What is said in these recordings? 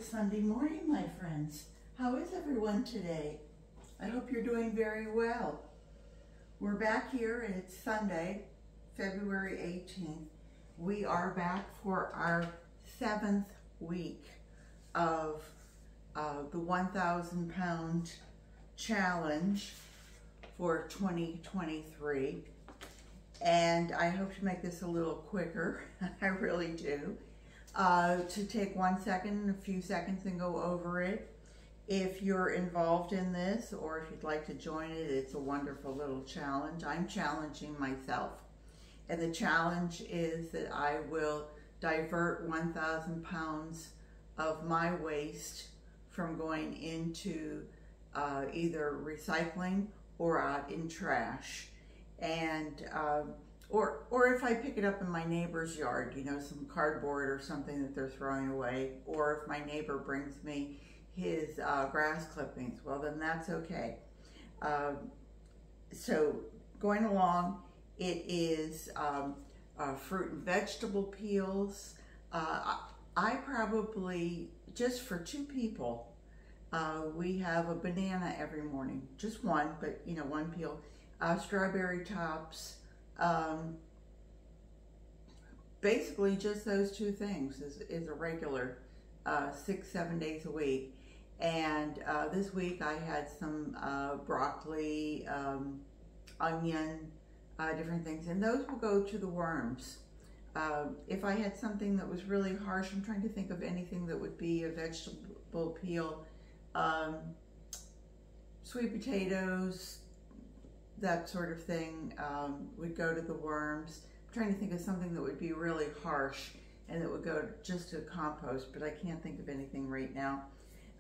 Good Sunday morning, my friends. How is everyone today? I hope you're doing very well. We're back here and it's Sunday, February 18th. We are back for our 7th week of the 1,000 pound challenge for 2023. And I hope to make this a little quicker. I really do. To take 1 second, a few seconds and go over it. If you're involved in this or if you'd like to join it, it's a wonderful little challenge. I'm challenging myself. And the challenge is that I will divert 1,000 pounds of my waste from going into either recycling or out in trash. And or if I pick it up in my neighbor's yard, you know, some cardboard or something that they're throwing away, or if my neighbor brings me his grass clippings, well then that's okay. So going along, it is fruit and vegetable peels. I probably, just for 2 people, we have a banana every morning, just one, but you know, 1 peel. Strawberry tops, basically just those 2 things is a regular 6-7 days a week. And this week I had some broccoli, onion, different things, and those will go to the worms. If I had something that was really harsh, I'm trying to think of anything that would be a vegetable peel, sweet potatoes, that sort of thing would go to the worms. I'm trying to think of something that would be really harsh and that would go just to compost, but I can't think of anything right now.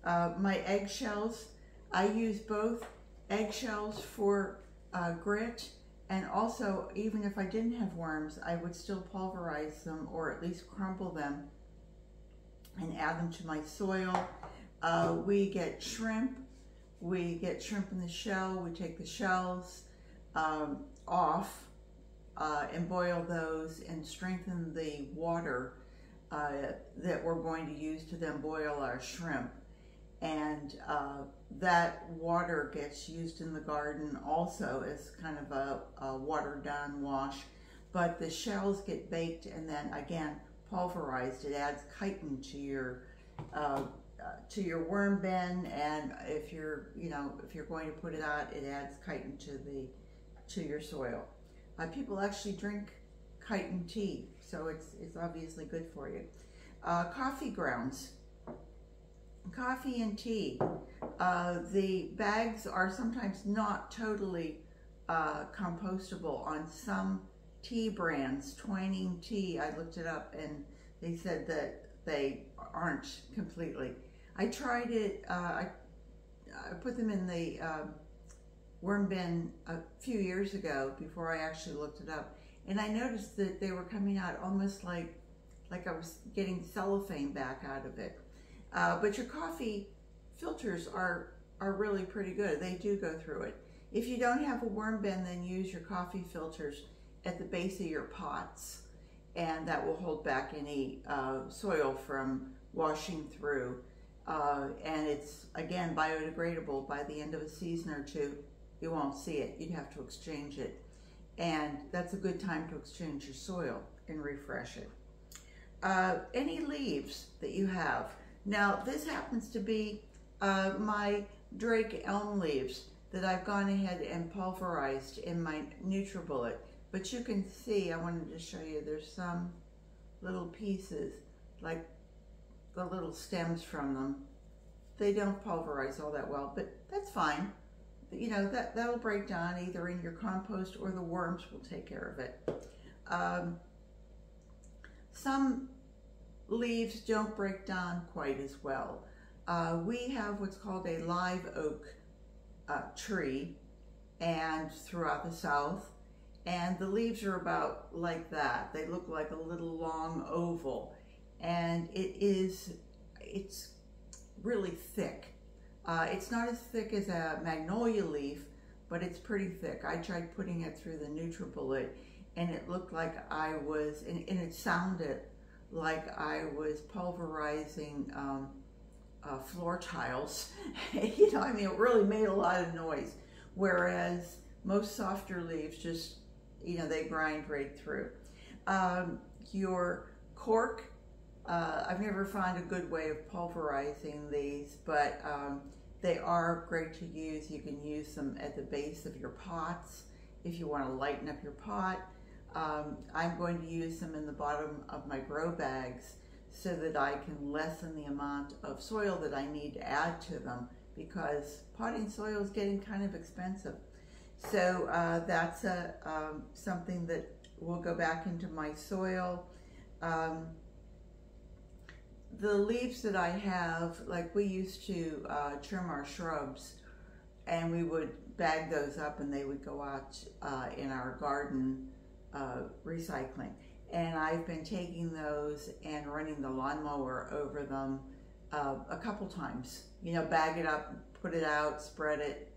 My eggshells, I use both eggshells for grit, and also even if I didn't have worms, I would still pulverize them or at least crumble them and add them to my soil. We get shrimp. We get shrimp in the shell. We take the shells off and boil those and strengthen the water that we're going to use to then boil our shrimp. And that water gets used in the garden also as kind of a watered down wash. But the shells get baked and then again pulverized. It adds chitin to your worm bin, and if you're going to put it out, it adds chitin to your soil. People actually drink chitin tea, so it's obviously good for you. Coffee grounds, coffee and tea. The bags are sometimes not totally compostable on some tea brands. Twining tea, I looked it up and they said that they aren't completely. I tried it, I put them in the worm bin a few years ago before I actually looked it up, and I noticed that they were coming out almost like I was getting cellophane back out of it. But your coffee filters are really pretty good. They do go through it. If you don't have a worm bin, then use your coffee filters at the base of your pots, and that will hold back any soil from washing through. And it's, again, biodegradable. By the end of a season or 2, you won't see it. You'd have to exchange it. And that's a good time to exchange your soil and refresh it. Any leaves that you have. Now, this happens to be my Drake elm leaves that I've gone ahead and pulverized in my NutriBullet. But you can see, I wanted to show you, there's some little pieces, like the little stems from them. They don't pulverize all that well, but that's fine. You know, that'll break down either in your compost or the worms will take care of it. Some leaves don't break down quite as well. We have what's called a live oak tree and throughout the South, and the leaves are about like that. They look like a little long oval, and it's really thick. It's not as thick as a magnolia leaf, but it's pretty thick. I tried putting it through the NutriBullet, and it looked like I was, and it sounded like I was pulverizing floor tiles. You know, I mean, it really made a lot of noise. Whereas most softer leaves just, you know, they grind right through. Your cork, I've never found a good way of pulverizing these, but they are great to use. You can use them at the base of your pots if you want to lighten up your pot. I'm going to use them in the bottom of my grow bags so that I can lessen the amount of soil that I need to add to them, because potting soil is getting kind of expensive. So that's something that will go back into my soil. The leaves that I have, like we used to trim our shrubs, and we would bag those up and they would go out in our garden recycling. And I've been taking those and running the lawnmower over them a couple times. You know, bag it up, put it out, spread it,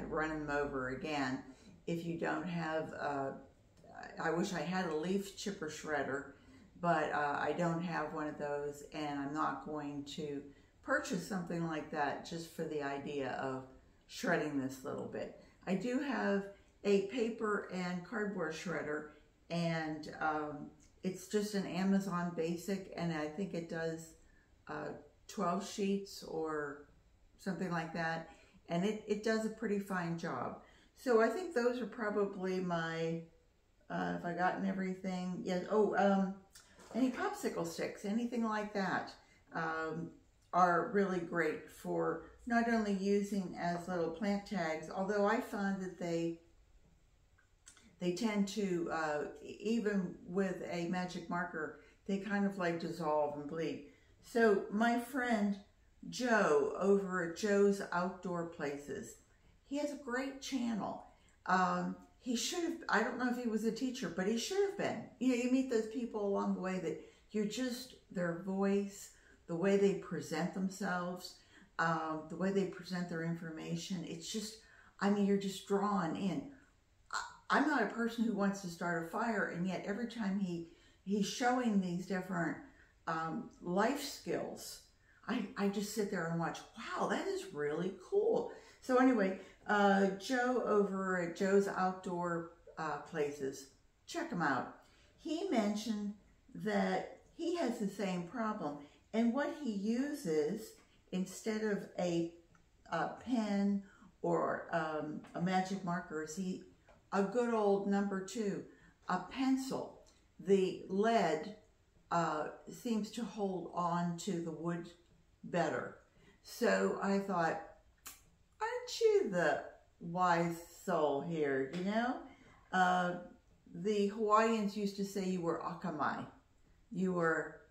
run them over again. If you don't have, I wish I had a leaf chipper shredder, but I don't have one of those, and I'm not going to purchase something like that just for the idea of shredding this little bit. I do have a paper and cardboard shredder, and it's just an Amazon basic, and I think it does 12 sheets or something like that, and it does a pretty fine job. So I think those are probably my, if I gotten everything, yes. Oh, any popsicle sticks, anything like that, are really great for not only using as little plant tags, although I found that they tend to, even with a magic marker, they kind of like dissolve and bleed. So my friend Joe over at Joe's Outdoor Places, he has a great channel. He should have, I don't know if he was a teacher, but he should have been. You know, you meet those people along the way that you're just, their voice, the way they present themselves, the way they present their information, it's just, I mean, you're just drawn in. I'm not a person who wants to start a fire, and yet every time he's showing these different life skills, I just sit there and watch, wow, that is really cool. So anyway, Joe over at Joe's Outdoor Places, check him out. He mentioned that he has the same problem, and what he uses, instead of a pen or a magic marker, is a good old #2, a pencil. The lead seems to hold on to the wood better. So I thought, aren't you the wise soul here, you know? The Hawaiians used to say you were akamai. You were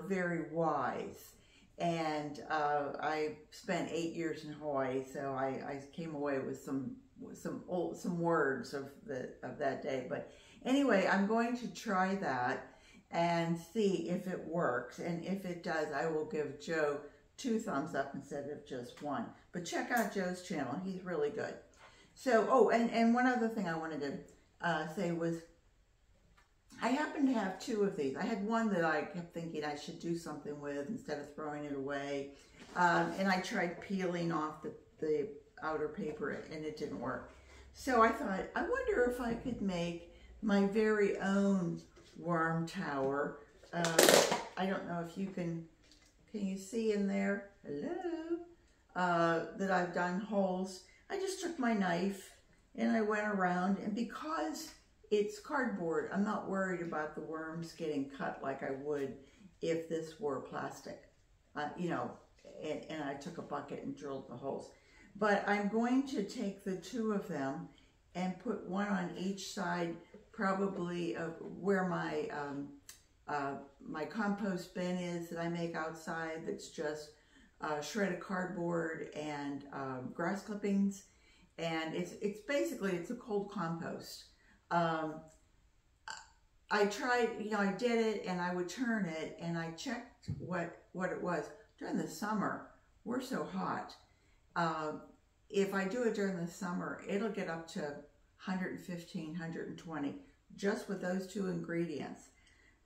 very wise. And I spent 8 years in Hawaii, so I came away with some words of that day. But anyway, I'm going to try that and see if it works, and if it does, I will give Joe 2 thumbs up instead of just 1. But check out Joe's channel, he's really good. So, oh, and one other thing I wanted to say was, I happen to have 2 of these. I had one that I kept thinking I should do something with instead of throwing it away, and I tried peeling off the outer paper, and it didn't work. So I thought, I wonder if I could make my very own worm tower. I don't know if you can you see in there? Hello? That I've done holes. I just took my knife and I went around, and because it's cardboard, I'm not worried about the worms getting cut like I would if this were plastic. You know, and I took a bucket and drilled the holes. But I'm going to take the 2 of them and put one on each side, probably of where my my compost bin is that I make outside. That's just shredded cardboard and grass clippings, and it's basically a cold compost. I tried, you know, I did it, and I would turn it, and I checked what it was. During the summer, we're so hot. If I do it during the summer, it'll get up to 115, 120, just with those 2 ingredients.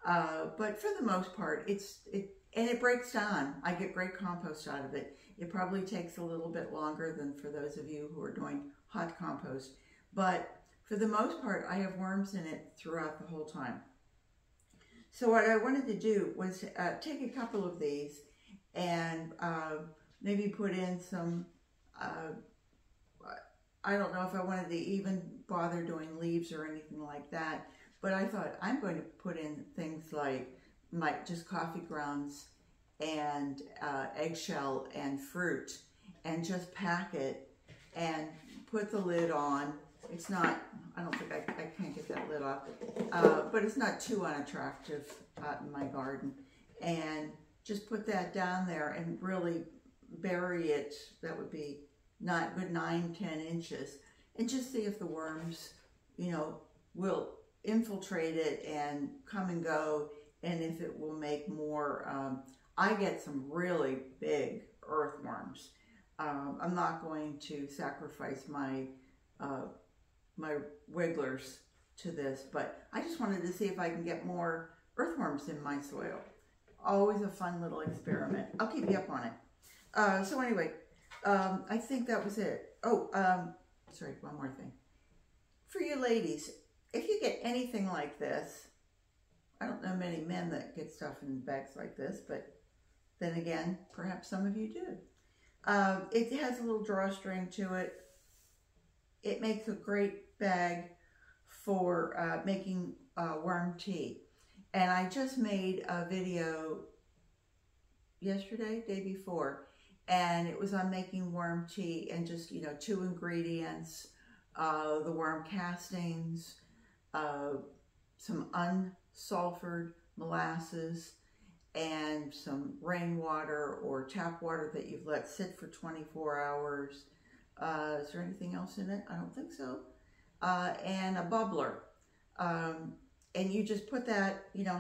But for the most part, and it breaks down. I get great compost out of it. It probably takes a little bit longer than for those of you who are doing hot compost. But for the most part, I have worms in it throughout the whole time. So what I wanted to do was take a couple of these and maybe put in some, I don't know if I wanted to even bother doing leaves or anything like that, but I thought I'm going to put in things like just coffee grounds and eggshell and fruit, and just pack it and put the lid on. It's not, I don't think I can't get that lid off, but it's not too unattractive out in my garden. And just put that down there and really bury it. That would be not good 9-10 inches, and just see if the worms, you know, will infiltrate it and come and go, and if it will make more. I get some really big earthworms. I'm not going to sacrifice my my wigglers to this, but I just wanted to see if I can get more earthworms in my soil. Always a fun little experiment. I'll keep you up on it. So anyway, I think that was it. Oh, sorry, one more thing. For you ladies, if you get anything like this, I don't know many men that get stuff in bags like this, but then again, perhaps some of you do. It has a little drawstring to it. It makes a great bag for making worm tea. And I just made a video yesterday, day before, and it was on making worm tea, and just, you know, 2 ingredients, the worm castings, some unsulfured molasses, and some rainwater or tap water that you've let sit for 24 hours. Is there anything else in it? I don't think so. And a bubbler. And you just put that, you know,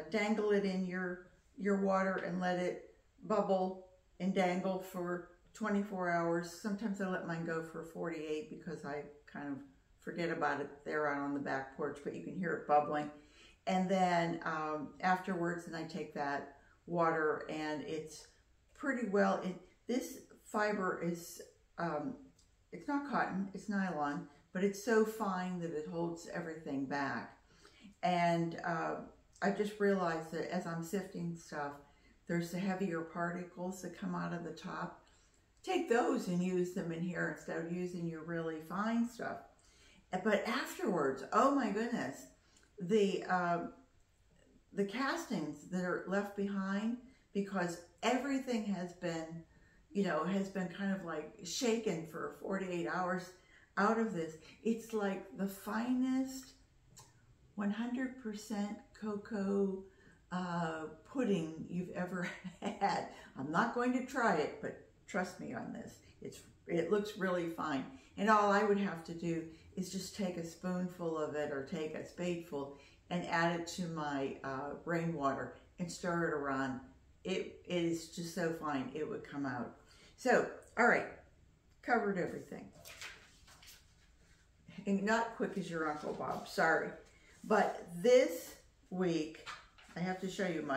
dangle it in your water and let it bubble and dangle for 24 hours. Sometimes I let mine go for 48 because I kind of forget about it there out on the back porch, but you can hear it bubbling. And then afterwards, then I take that water, and it's pretty well, this fiber is, it's not cotton, it's nylon, but it's so fine that it holds everything back. And I just realized that as I'm sifting stuff, there's the heavier particles that come out of the top. Take those and use them in here instead of using your really fine stuff. But afterwards, oh my goodness, the castings that are left behind, because everything has been, you know, has been kind of like shaken for 48 hours out of this. It's like the finest 100% cocoa pudding you've ever had. I'm not going to try it, but trust me on this. It looks really fine. And all I would have to do is just take a spoonful of it, or take a spadeful, and add it to my rainwater and stir it around. It is just so fine, it would come out. So, all right, covered everything. And not quick as your Uncle Bob, sorry. But this week, I have to show you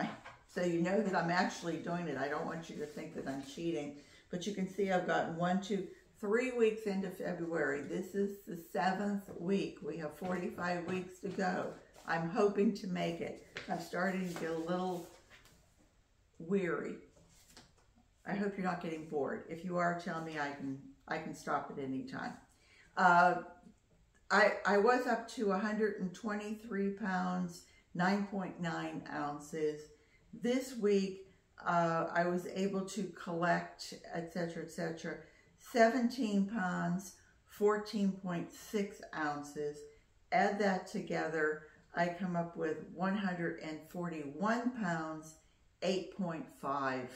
so you know that I'm actually doing it. I don't want you to think that I'm cheating. But you can see I've gotten 1, 2, 3 weeks into February. This is the 7th week. We have 45 weeks to go. I'm hoping to make it. I'm starting to get a little weary. I hope you're not getting bored. If you are, tell me. I can stop at any time. I was up to 123 pounds, 9.9 ounces. This week, I was able to collect, etc., 17 pounds, 14.6 ounces. Add that together, I come up with 141 pounds, 8.5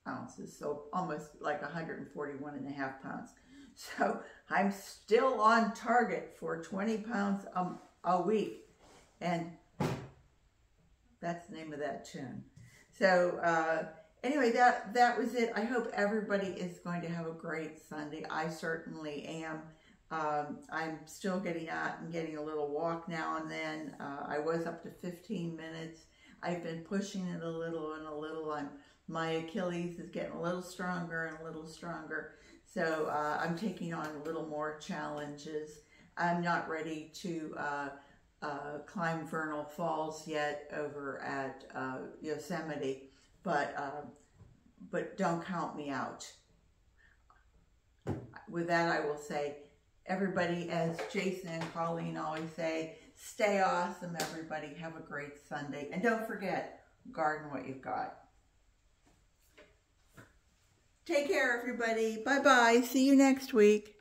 ounces. So almost like 141 and a half pounds. So I'm still on target for 20 pounds a week. And that's the name of that tune. So anyway, that was it. I hope everybody is going to have a great Sunday. I certainly am. I'm still getting out and getting a little walk now and then. I was up to 15 minutes. I've been pushing it a little and a little. My Achilles is getting a little stronger and a little stronger. So I'm taking on a little more challenges. I'm not ready to climb Vernal Falls yet over at Yosemite, but don't count me out. With that, I will say, everybody, as Jason and Colleen always say, stay awesome, everybody. Have a great Sunday. And don't forget, garden what you've got. Take care, everybody. Bye-bye. See you next week.